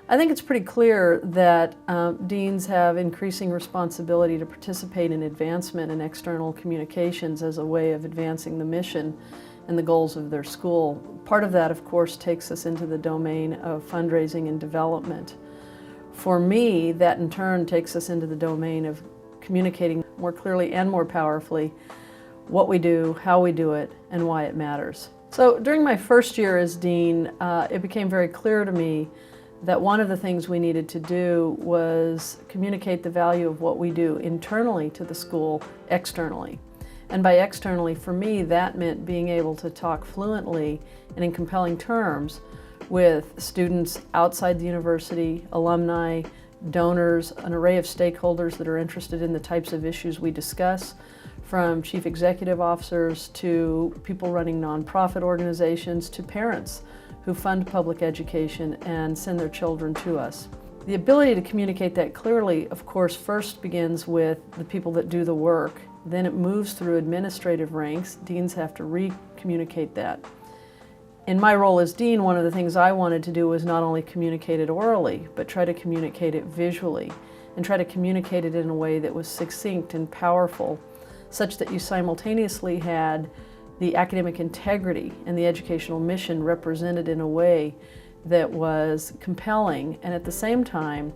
I think it's pretty clear that deans have increasing responsibility to participate in advancement in external communications as a way of advancing the mission and the goals of their school. Part of that, of course, takes us into the domain of fundraising and development. For me, that in turn takes us into the domain of communicating more clearly and more powerfully what we do, how we do it, and why it matters. So during my first year as dean, it became very clear to me that one of the things we needed to do was communicate the value of what we do internally to the school externally. And by externally, for me, that meant being able to talk fluently and in compelling terms with students outside the university, alumni, donors, an array of stakeholders that are interested in the types of issues we discuss, from chief executive officers to people running nonprofit organizations to parents who fund public education and send their children to us. The ability to communicate that clearly, of course, first begins with the people that do the work. Then it moves through administrative ranks. Deans have to re-communicate that. In my role as dean, one of the things I wanted to do was not only communicate it orally, but try to communicate it visually and try to communicate it in a way that was succinct and powerful, such that you simultaneously had the academic integrity and the educational mission represented in a way that was compelling and at the same time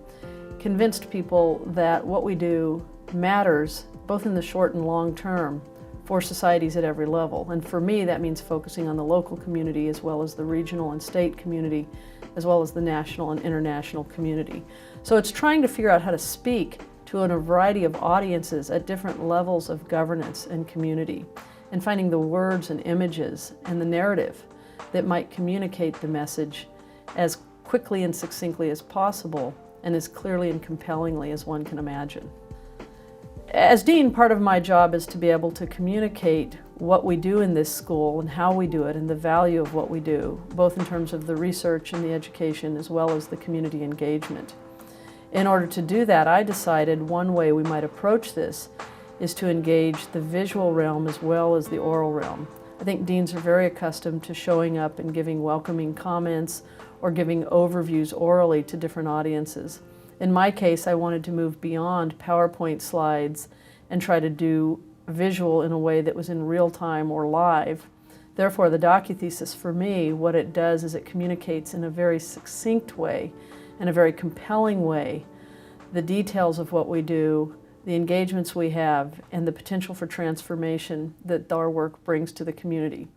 convinced people that what we do matters both in the short and long term for societies at every level. And for me, that means focusing on the local community as well as the regional and state community, as well as the national and international community. So it's trying to figure out how to speak to a variety of audiences at different levels of governance and community, and finding the words and images and the narrative that might communicate the message as quickly and succinctly as possible and as clearly and compellingly as one can imagine. As dean, part of my job is to be able to communicate what we do in this school and how we do it and the value of what we do, both in terms of the research and the education as well as the community engagement. In order to do that, I decided one way we might approach this is to engage the visual realm as well as the oral realm. I think deans are very accustomed to showing up and giving welcoming comments or giving overviews orally to different audiences. In my case, I wanted to move beyond PowerPoint slides and try to do visual in a way that was in real time or live. Therefore, the DocuThesis for me, what it does is it communicates in a very succinct way, in a very compelling way, the details of what we do, the engagements we have, and the potential for transformation that our work brings to the community.